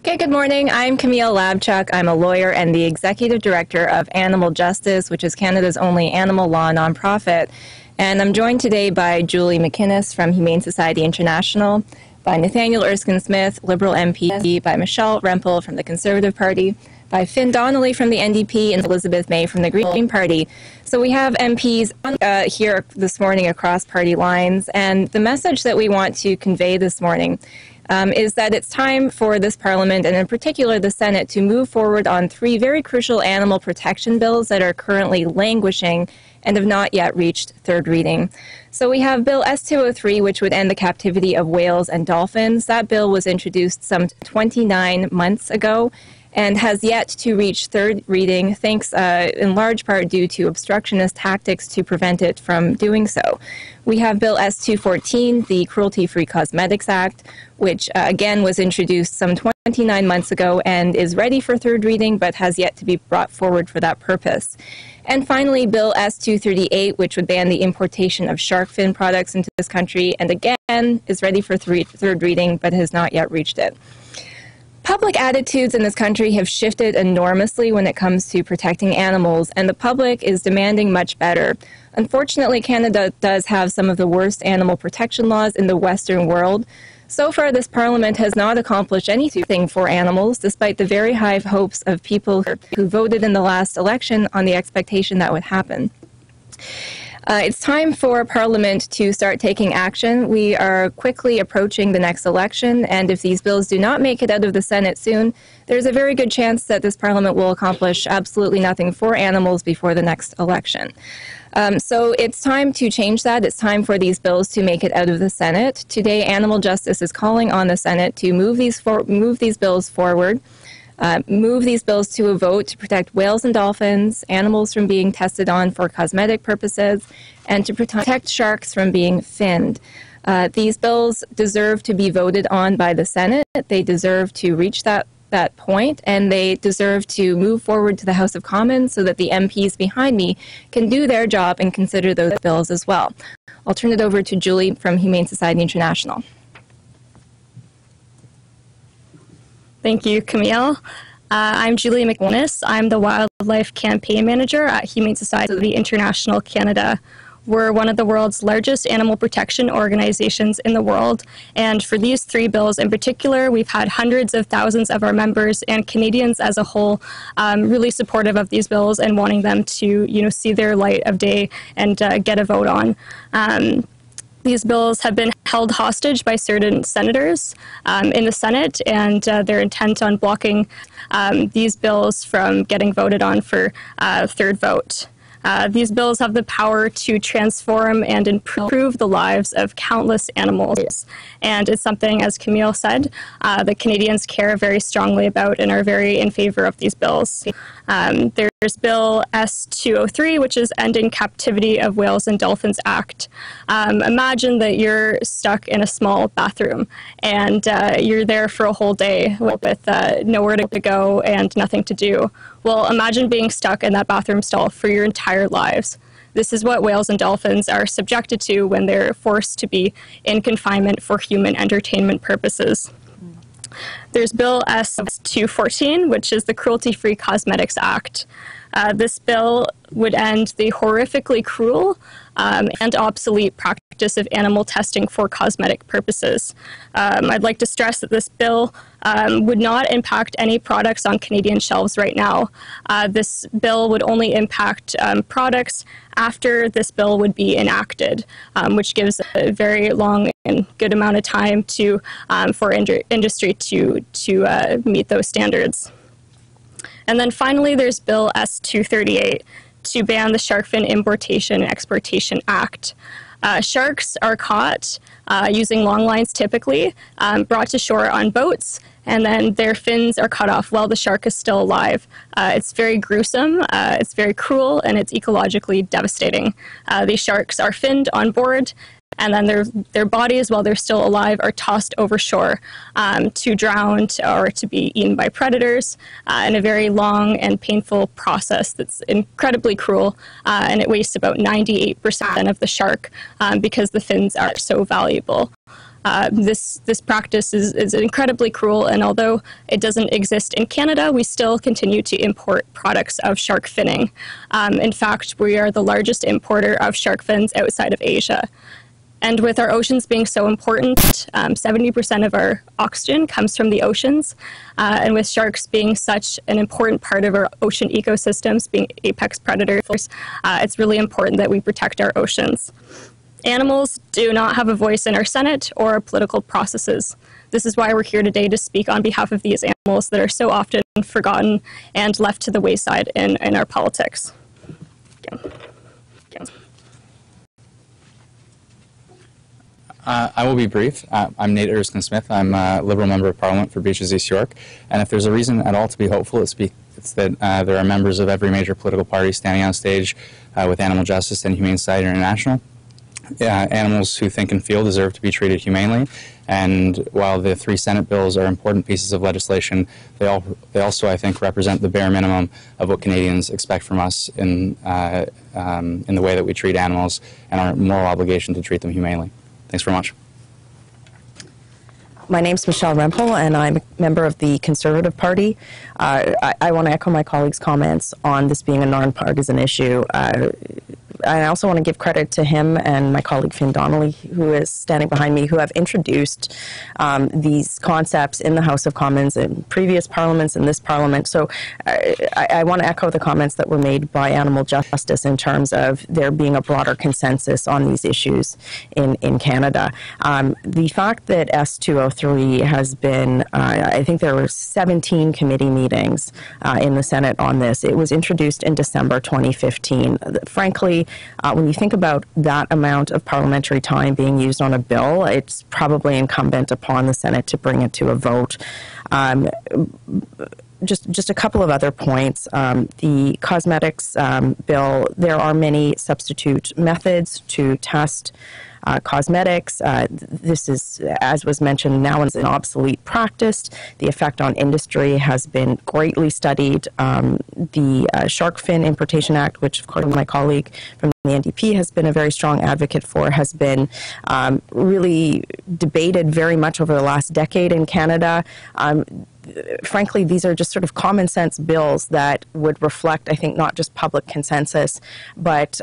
Okay, good morning. I'm Camille Labchuk. I'm a lawyer and the Executive Director of Animal Justice, which is Canada's only animal law nonprofit. And I'm joined today by Julie McInnes from Humane Society International, by Nathaniel Erskine-Smith, Liberal MP, by Michelle Rempel from the Conservative Party, by Donnelly from the NDP, and Elizabeth May from the Green Party. So we have MPs here this morning across party lines, and the message that we want to convey this morning is that it's time for this Parliament, and in particular the Senate, to move forward on three very crucial animal protection bills that are currently languishing and have not yet reached third reading. So we have Bill S-203, which would end the captivity of whales and dolphins. That bill was introduced some 29 months ago and has yet to reach third reading, thanks in large part due to obstructionist tactics to prevent it from doing so. We have Bill S-214, the Cruelty-Free Cosmetics Act, which again was introduced some 29 months ago and is ready for third reading, but has yet to be brought forward for that purpose. And finally, Bill S-238, which would ban the importation of shark fin products into this country, and again is ready for third reading, but has not yet reached it. Public attitudes in this country have shifted enormously when it comes to protecting animals, and the public is demanding much better. Unfortunately, Canada does have some of the worst animal protection laws in the Western world. So far, this Parliament has not accomplished anything for animals, despite the very high hopes of people who voted in the last election on the expectation that would happen. It's time for Parliament to start taking action. We are quickly approaching the next election, and if these bills do not make it out of the Senate soon, there's a very good chance that this Parliament will accomplish absolutely nothing for animals before the next election. So it's time to change that. It's time for these bills to make it out of the Senate. Today, Animal Justice is calling on the Senate to move these bills forward. Move these bills to a vote to protect whales and dolphins, animals from being tested on for cosmetic purposes, and to protect sharks from being finned. These bills deserve to be voted on by the Senate. They deserve to reach that point, and they deserve to move forward to the House of Commons so that the MPs behind me can do their job and consider those bills as well. I'll turn it over to Julie from Humane Society International. Thank you, Camille. I'm Julie McInnes. I'm the Wildlife Campaign Manager at Humane Society International Canada. We're one of the world's largest animal protection organizations in the world, and for these three bills in particular, we've had hundreds of thousands of our members and Canadians as a whole really supportive of these bills and wanting them to, see their light of day and get a vote on. These bills have been held hostage by certain senators in the Senate, and they're intent on blocking these bills from getting voted on for third vote. These bills have the power to transform and improve the lives of countless animals. And it's something, as Camille said, that Canadians care very strongly about and are very in favor of these bills. There's Bill S-203, which is Ending Captivity of Whales and Dolphins Act. Imagine that you're stuck in a small bathroom and you're there for a whole day with nowhere to go and nothing to do. Well, imagine being stuck in that bathroom stall for your entire lives. This is what whales and dolphins are subjected to when they're forced to be in confinement for human entertainment purposes. There's Bill S-214, which is the Cruelty-Free Cosmetics Act. This bill would end the horrifically cruel and obsolete practice of animal testing for cosmetic purposes. I'd like to stress that this bill would not impact any products on Canadian shelves right now. This bill would only impact products after this bill would be enacted, which gives a very long and good amount of time for industry to meet those standards. And then finally, there's Bill S-238 to ban the Shark Fin Importation and Exportation Act. Sharks are caught using long lines typically, brought to shore on boats, and then their fins are cut off while the shark is still alive. It's very gruesome, it's very cruel, and it's ecologically devastating. These sharks are finned on board, and then their bodies, while they're still alive, are tossed over shore to drown or to be eaten by predators in a very long and painful process that's incredibly cruel, and it wastes about 98% of the shark because the fins are so valuable. This practice is incredibly cruel, and although it doesn't exist in Canada, we still continue to import products of shark finning. In fact, we are the largest importer of shark fins outside of Asia. And with our oceans being so important, 70% of our oxygen comes from the oceans. And with sharks being such an important part of our ocean ecosystems, being apex predators, it's really important that we protect our oceans. Animals do not have a voice in our Senate or our political processes. This is why we're here today, to speak on behalf of these animals that are so often forgotten and left to the wayside in our politics. I will be brief. I'm Nate Erskine-Smith. I'm a Liberal Member of Parliament for Beaches East York. And if there's a reason at all to be hopeful, it's that there are members of every major political party standing on stage with Animal Justice and Humane Society International. Animals who think and feel deserve to be treated humanely, and while the 3 Senate bills are important pieces of legislation, they also, I think, represent the bare minimum of what Canadians expect from us in the way that we treat animals and our moral obligation to treat them humanely. Thanks very much. My name's Michelle Rempel, and I'm a member of the Conservative Party. I want to echo my colleagues' comments on this being a nonpartisan issue. I also want to give credit to him and my colleague Finn Donnelly, who is standing behind me, who have introduced these concepts in the House of Commons in previous parliaments and this parliament. So I want to echo the comments that were made by Animal Justice in terms of there being a broader consensus on these issues in Canada. The fact that S203 has been, I think there were 17 committee meetings in the Senate on this. It was introduced in December 2015. Frankly, when you think about that amount of parliamentary time being used on a bill, it's probably incumbent upon the Senate to bring it to a vote. Just a couple of other points. The cosmetics bill, there are many substitute methods to test cosmetics. This is, as was mentioned, now is an obsolete practice. The effect on industry has been greatly studied. The Shark Fin Importation Act, which of course my colleague from the NDP has been a very strong advocate for, has been really debated very much over the last decade in Canada. Frankly, these are just sort of common sense bills that would reflect, I think, not just public consensus, but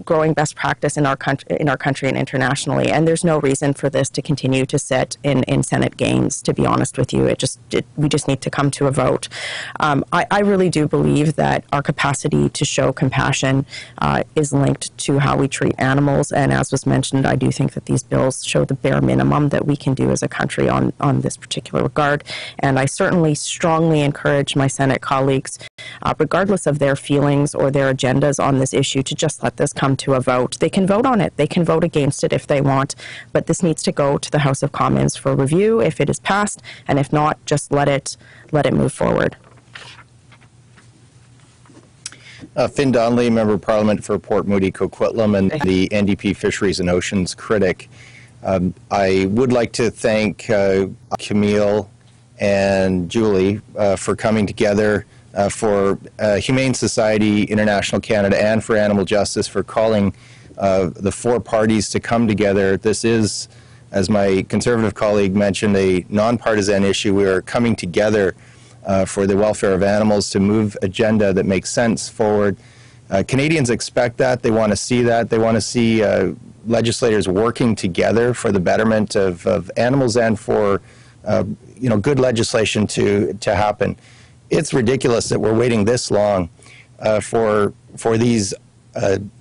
growing best practice in our country and internationally. And there's no reason for this to continue to sit in Senate games, to be honest with you. We just need to come to a vote. I really do believe that our capacity to show compassion is linked to how we treat animals. And as was mentioned, I do think that these bills show the bare minimum that we can do as a country on this particular regard. And I certainly strongly encourage my Senate colleagues, regardless of their feelings or their agendas on this issue, to just let this come to a vote. They can vote on it. They can vote against it if they want, but this needs to go to the House of Commons for review if it is passed, and if not, just let it move forward. Finn Donnelly, Member of Parliament for Port Moody Coquitlam and the NDP Fisheries and Oceans critic. I would like to thank Camille and Julie for coming together, for Humane Society International Canada and for Animal Justice for calling the 4 parties to come together. This is, as my Conservative colleague mentioned, a nonpartisan issue. We are coming together for the welfare of animals to move agenda that makes sense forward. Canadians expect that. They want to see that. They want to see legislators working together for the betterment of animals and for good legislation to happen. It's ridiculous that we're waiting this long for these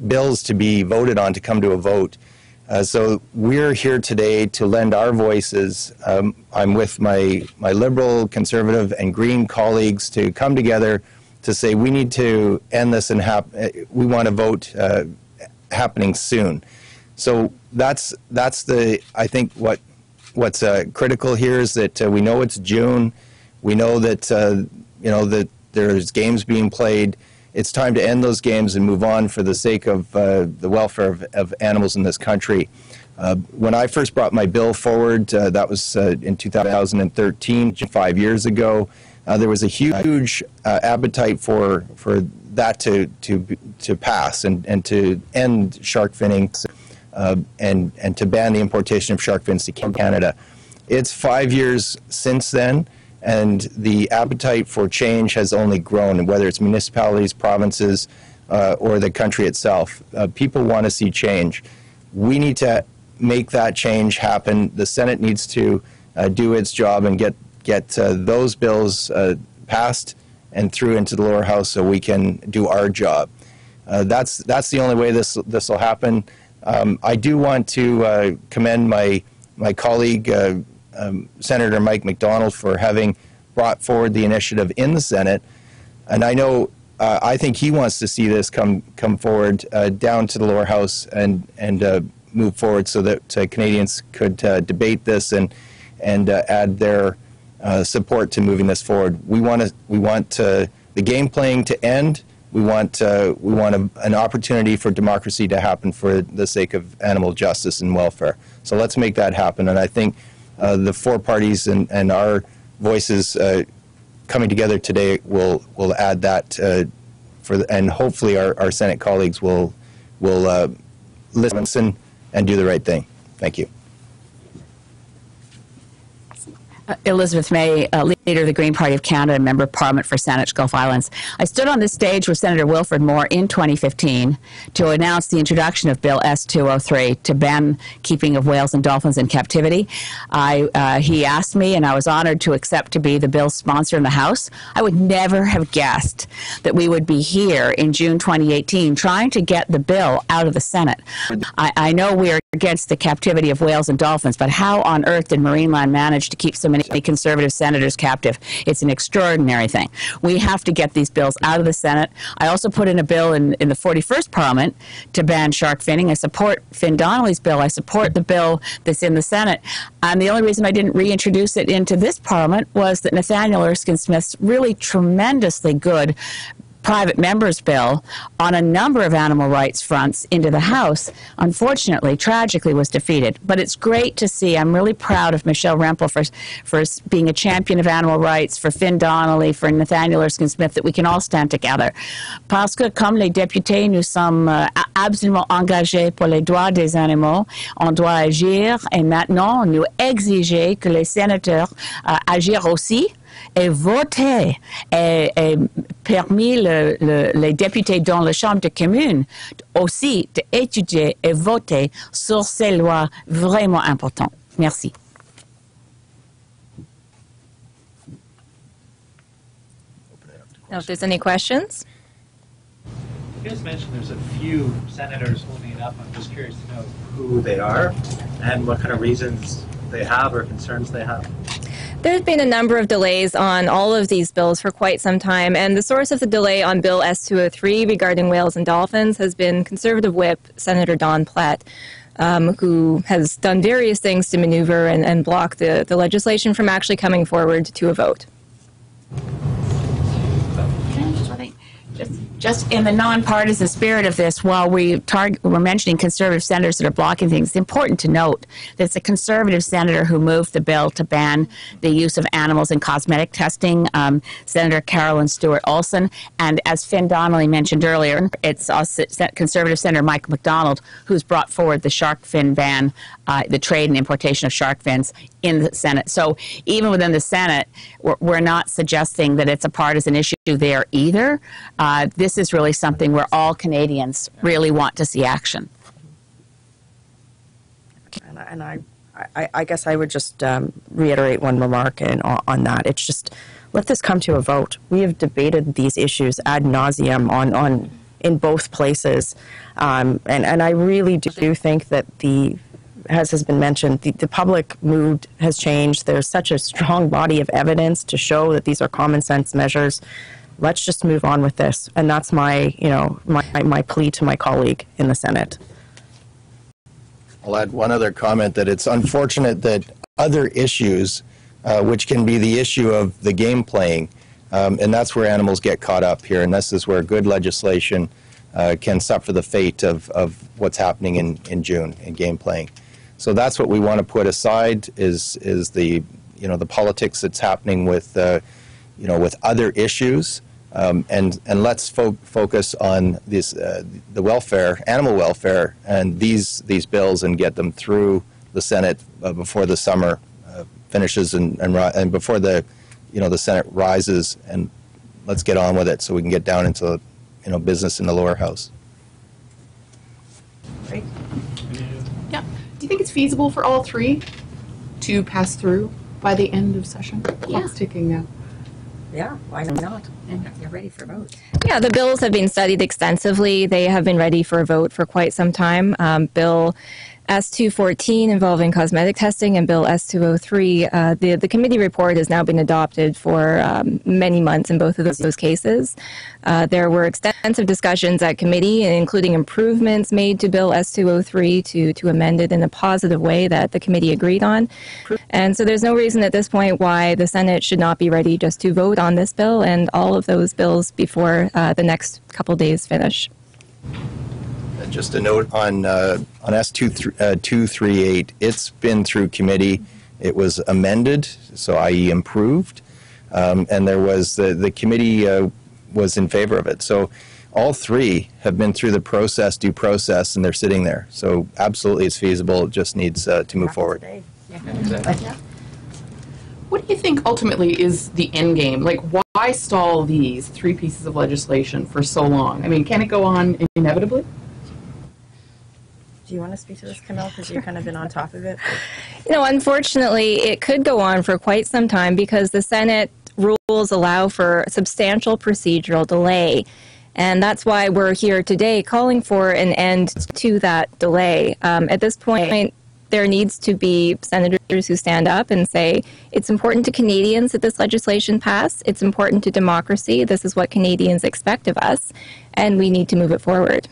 bills to be voted on to come to a vote. So we're here today to lend our voices. I'm with my Liberal, Conservative, and Green colleagues to come together to say we need to end this and we want a vote happening soon. So that's I think what's critical here is that we know it's June. We know that that there's games being played. It's time to end those games and move on for the sake of the welfare of animals in this country. When I first brought my bill forward, that was in 2013, 5 years ago. There was a huge appetite for that to pass and to end shark finning. and to ban the importation of shark fins to Canada. It's 5 years since then, and the appetite for change has only grown, whether it's municipalities, provinces, or the country itself. People want to see change. We need to make that change happen. The Senate needs to do its job and get those bills passed and through into the lower house so we can do our job. That's the only way this will happen. I do want to commend my colleague, Senator Mike MacDonald, for having brought forward the initiative in the Senate. And I know, I think he wants to see this come forward down to the lower house and move forward so that Canadians could debate this and add their support to moving this forward. We want the game playing to end. We want an opportunity for democracy to happen for the sake of animal justice and welfare. So let's make that happen. And I think the four parties and our voices coming together today will add that and hopefully our Senate colleagues will listen and do the right thing. Thank you. Elizabeth May, leader of the Green Party of Canada and Member of Parliament for Saanich Gulf Islands. I stood on this stage with Senator Wilfred Moore in 2015 to announce the introduction of Bill S-203 to ban keeping of whales and dolphins in captivity. He asked me, and I was honored to accept to be the bill's sponsor in the House. I would never have guessed that we would be here in June 2018 trying to get the bill out of the Senate. I know we are against the captivity of whales and dolphins, but how on earth did Marineland manage to keep so many conservative senators captive? It's an extraordinary thing. We have to get these bills out of the Senate. I also put in a bill in the 41st Parliament to ban shark finning. I support Finn Donnelly's bill. I support the bill that's in the Senate. And the only reason I didn't reintroduce it into this Parliament was that Nathaniel Erskine-Smith's really tremendously good private member's bill on a number of animal rights fronts into the House, unfortunately, tragically, was defeated. But it's great to see. I'm really proud of Michelle Rempel for being a champion of animal rights, for Finn Donnelly, for Nathaniel Erskine-Smith, that we can all stand together. Parce que, comme les députés, nous sommes absolument engagés pour les droits des animaux. On doit agir et maintenant nous exiger que les sénateurs agissent aussi et voter et permis les députés dans la Chambre des communes aussi d'étudier et voter sur ces lois vraiment importantes. Merci. Now, if there's any questions? You just mentioned there's a few senators holding it up. I'm just curious to know who they are and what kind of reasons they have or concerns they have. There's been a number of delays on all of these bills for quite some time, and the source of the delay on Bill S-203 regarding whales and dolphins has been Conservative Whip Senator Don Platt, who has done various things to maneuver and block the legislation from actually coming forward to a vote. Just in the nonpartisan spirit of this, while we're mentioning conservative senators that are blocking things, it's important to note that it's a conservative senator who moved the bill to ban the use of animals in cosmetic testing, Senator Carolyn Stewart-Olson, and as Finn Donnelly mentioned earlier, it's conservative Senator Mike MacDonald who's brought forward the shark fin ban, the trade and importation of shark fins in the Senate. So even within the Senate, we're not suggesting that it's a partisan issue there either. This is really something where all Canadians really want to see action. And I guess I would just reiterate one remark on that. It's just, let this come to a vote. We have debated these issues ad nauseum in both places. And I really do think that as has been mentioned, the public mood has changed. There's such a strong body of evidence to show that these are common sense measures. Let's just move on with this. And that's my plea to my colleague in the Senate. I'll add one other comment, that it's unfortunate that other issues, which can be the issue of the game playing, and that's where animals get caught up here, and this is where good legislation can suffer the fate of what's happening in June in game playing. So that's what we want to put aside is the the politics that's happening with with other issues. And let's focus on this, the welfare, animal welfare, and these bills, and get them through the Senate before the summer finishes and before the Senate rises, and let's get on with it so we can get down into business in the lower house. Great. Yeah. Do you think it's feasible for all three to pass through by the end of session? Yeah. Clock's ticking now. Yeah, why not? And they're ready for vote. Yeah, the bills have been studied extensively. They have been ready for a vote for quite some time. Bill S-214 involving cosmetic testing and Bill S-203, the committee report has now been adopted for many months in both of those cases. There were extensive discussions at committee, including improvements made to Bill S-203 to amend it in a positive way that the committee agreed on. And so there's no reason at this point why the Senate should not be ready just to vote on this bill and all of those bills before the next couple days finish. Just a note on S-238, it's been through committee. It was amended, so i.e. improved, and there was the committee was in favor of it. So all three have been through the due process, and they're sitting there. So absolutely it's feasible. It just needs to move forward. Exactly. What do you think ultimately is the end game? Like, why stall these three pieces of legislation for so long? I mean, can it go on inevitably? Do you want to speak to this, Camille, because you've kind of been on top of it? Unfortunately, it could go on for quite some time because the Senate rules allow for substantial procedural delay. And that's why we're here today calling for an end to that delay. At this point, there needs to be senators who stand up and say, it's important to Canadians that this legislation pass. It's important to democracy. This is what Canadians expect of us, and we need to move it forward.